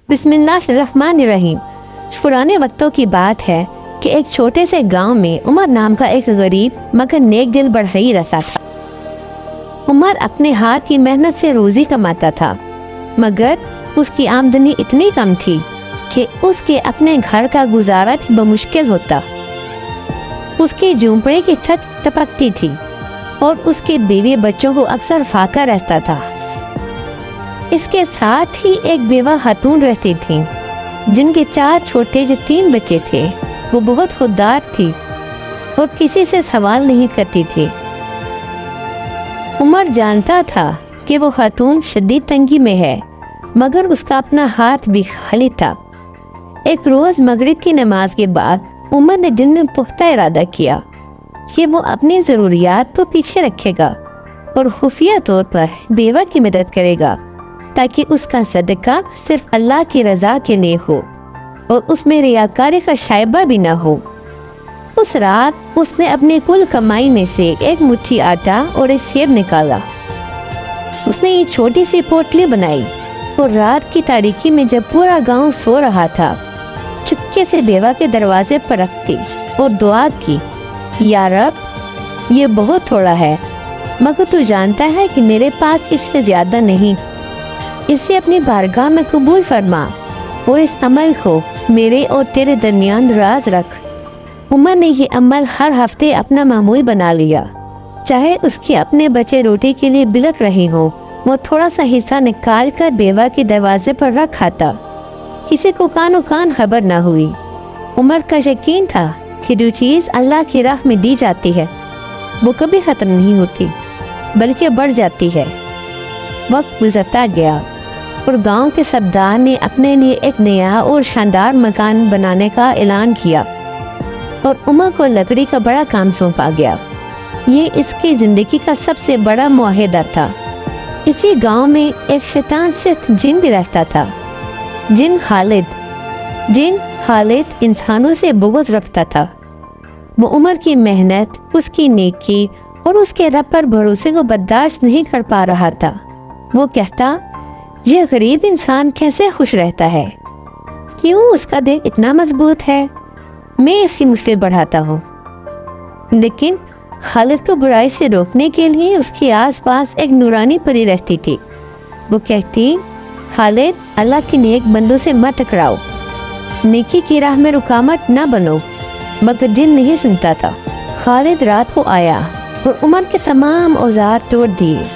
बिस्मिल्लाहिर्रहमानिर्रहीम। पुराने वक्तों की बात है कि एक छोटे से गांव में उमर नाम का एक गरीब मगर नेक दिल बढ़ई रहता था। उमर अपने हाथ की मेहनत से रोजी कमाता था, मगर उसकी आमदनी इतनी कम थी कि उसके अपने घर का गुजारा भी बमुश्किल होता। उसकी झोंपड़ी की छत टपकती थी और उसके बीवी बच्चों को अक्सर फाका रहता था। इसके साथ ही एक बेवा खातून रहती थी जिनके 4 छोटे 3 बच्चे थे। वो बहुत खुददार थी और किसी से सवाल नहीं करती थी। उमर जानता था कि वो खातून शदीद तंगी में है, मगर उसका अपना हाथ भी खाली था। एक रोज़ मगरिब की नमाज के बाद उमर ने दिल में पुख्ता इरादा किया कि वो अपनी ज़रूरियात को पीछे रखेगा और खुफिया तौर पर बेवा की मदद करेगा, ताकि उसका सदका सिर्फ अल्लाह की रज़ा के लिए हो और उसमें रियाकारी का शायबा भी ना हो। उस रात उसने अपनी कुल कमाई में से एक मुट्ठी आटा और एक सेब निकाला। उसने ये छोटी सी पोटली बनाई और रात की तारीकी में जब पूरा गांव सो रहा था, चुपके से बेवा के दरवाजे पर रख दी और दुआ की, या रब, ये बहुत थोड़ा है, मगर तू जानता है कि मेरे पास इससे ज्यादा नहीं। इसे अपनी बारगाह में कबूल फरमा और इस अमल को मेरे और तेरे दरमियान राज रख। उमर ने ये अमल हर हफ्ते अपना मामूल बना लिया। चाहे उसके अपने बच्चे रोटी के लिए बिलख रहे हो, वो थोड़ा सा हिस्सा निकाल कर बेवा के दरवाजे पर रख खाता। किसी को कानो कान खबर ना हुई। उमर का यकीन था कि जो चीज़ अल्लाह की राह में दी जाती है वो कभी ख़त्म नहीं होती, बल्कि बढ़ जाती है। वक्त गुजरता गया और गांव के सरदार ने अपने लिए एक नया और शानदार मकान बनाने का ऐलान किया और उमर को लकड़ी का बड़ा काम सौंपा गया। ये इसकी ज़िंदगी का सबसे बड़ा मुआहिदा था। इसी गांव में एक शैतान से जिन भी रहता था। जिन खालिद इंसानों से बुग़्ज़ रखता था। वो उमर की मेहनत, उसकी नेकी और उसके रब पर भरोसे को बर्दाश्त नहीं कर पा रहा था। वो कहता, ये गरीब इंसान कैसे खुश रहता है? क्यों उसका दिल इतना मजबूत है? मैं इसकी मुश्किल बढ़ाता हूँ। लेकिन खालिद को बुराई से रोकने के लिए उसके आसपास एक नूरानी परी रहती थी। वो कहती, खालिद, अल्लाह के नेक बंदों से मत टकराओ, नेकी की राह में रुकावट न बनो। मगर दिल नहीं सुनता था। खालिद रात को आया और उमर के तमाम औजार तोड़ दिए।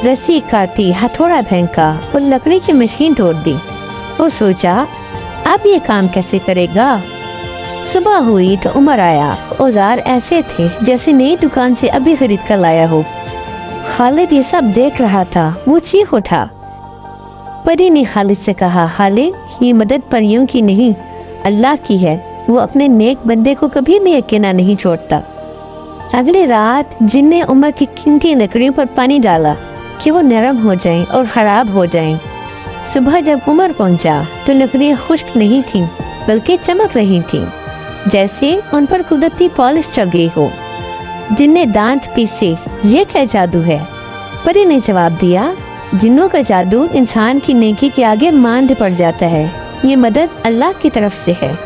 रस्सी काटी, हथौड़ा फेंका और लकड़ी की मशीन तोड़ दी और सोचा, अब ये काम कैसे करेगा? सुबह हुई तो उमर आया। औजार ऐसे थे जैसे नई दुकान से अभी खरीद कर लाया हो। खालिद ये सब देख रहा था। वो चीख उठा। परी ने खालिद से कहा, खालिद, ये मदद परियों की नहीं, अल्लाह की है। वो अपने नेक बंदे को कभी भी अकेला नहीं छोड़ता। अगली रात जिन ने उमर की कीमती लकड़ियों पर पानी डाला कि वो नरम हो जाएं और ख़राब हो जाएं। सुबह जब उमर पहुंचा तो लकड़ियाँ खुश्क नहीं थीं, बल्कि चमक रही थीं, जैसे उन पर कुदरती पॉलिश चढ़ गई हो। जिन ने दांत पीसे, ये क्या जादू है? परी ने जवाब दिया, जिन्नों का जादू इंसान की नेकी के आगे मांद पड़ जाता है। ये मदद अल्लाह की तरफ से है।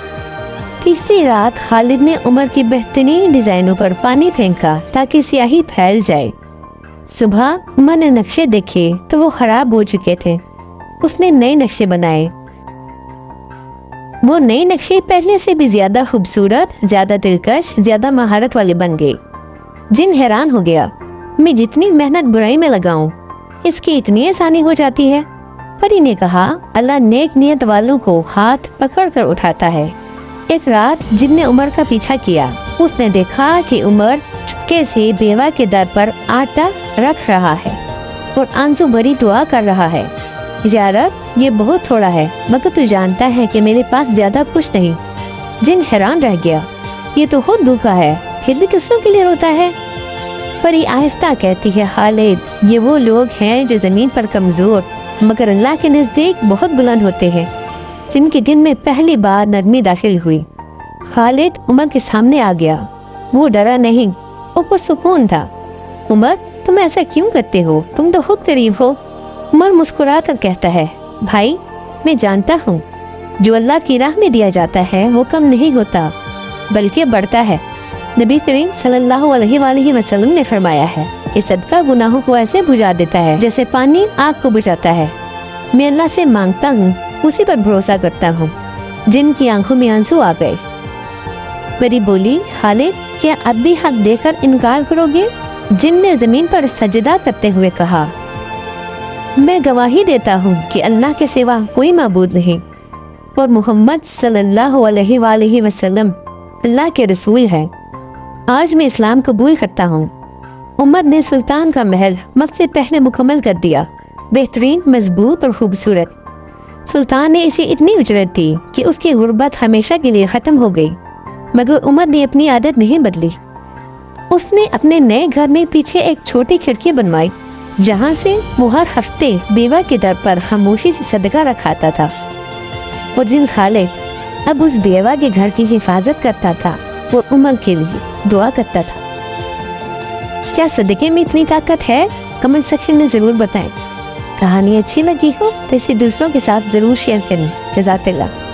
तीसरी रात खालिद ने उमर की बेहतरीन डिजाइनों पर पानी फेंका ताकि स्याही फैल जाए। सुबह उमर ने नक्शे देखे तो वो खराब हो चुके थे। उसने नए नक्शे बनाए। वो नए नक्शे पहले से भी ज्यादा खूबसूरत, ज्यादा दिलकश, ज्यादा महारत वाले बन गए। जिन हैरान हो गया, मैं जितनी मेहनत बुराई में लगाऊं, इसकी इतनी आसानी हो जाती है। परी ने कहा, अल्लाह नेक नियत वालों को हाथ पकड़ कर उठाता है। एक रात जिन ने उमर का पीछा किया। उसने देखा कि उमर चुपके से बेवा के दर पर आटा रख रहा है और आंसू भरी दुआ कर रहा है, या रब, ये बहुत थोड़ा है, मगर तू जानता है कि मेरे पास ज्यादा कुछ नहीं। जिन हैरान रह गया, ये तो खुद भूखा है, फिर भी दूसरों के लिए रोता है। परी आहिस्ता कहती है, खालिद, ये वो लोग हैं जो जमीन पर कमजोर मगर अल्लाह के नजदीक बहुत बुलंद होते हैं, जिनके दिन में पहली बार नरमी दाखिल हुई। खालिद उमर के सामने आ गया। वो डरा नहीं, वो सुकून था। उमर, तुम ऐसा क्यों करते हो? तुम तो खुद गरीब हो। उमर मुस्कुरा कर कहता है, भाई, میں جانتا ہوں جو اللہ کی راہ میں دیا جاتا ہے وہ کم نہیں ہوتا بلکہ بڑھتا ہے۔ نبی کریم صلی اللہ علیہ وآلہ وسلم نے فرمایا ہے کہ صدقہ گناہوں کو ایسے بجھا دیتا ہے جیسے پانی آگ کو بجھاتا ہے۔ میں اللہ سے مانگتا ہوں، اسی پر بھروسہ کرتا ہوں۔ جن کی آنکھوں میں آنسو آ گئے۔ میری بولی، خالد کیا اب بھی حق دے کر انکار کرو گے؟ جن نے زمین پر سجدہ کرتے ہوئے کہا، میں گواہی دیتا ہوں کہ اللہ کے سوا کوئی معبود نہیں اور محمد صلی اللہ علیہ وآلہ وسلم اللہ کے رسول ہیں۔ آج میں اسلام قبول کرتا ہوں۔ عمر نے سلطان کا محل وقت سے پہلے مکمل کر دیا، بہترین، مضبوط اور خوبصورت۔ سلطان نے اسے اتنی اجرت دی کہ اس کی غربت ہمیشہ کے لیے ختم ہو گئی، مگر عمر نے اپنی عادت نہیں بدلی۔ اس نے اپنے نئے گھر میں پیچھے ایک چھوٹی کھڑکی بنوائی جہاں سے وہ ہر ہفتے بیوہ کے در پر خاموشی سے صدقہ رکھاتا تھا۔ اور جن خالد اب اس بیوہ کے گھر کی حفاظت کرتا تھا وہ عمر کے لیے دعا کرتا تھا۔ کیا صدقے میں اتنی طاقت ہے؟ کمنٹ سیکشن میں ضرور بتائیں۔ کہانی اچھی لگی ہو تو اسے دوسروں کے ساتھ ضرور شیئر کریں۔ جزاک اللہ۔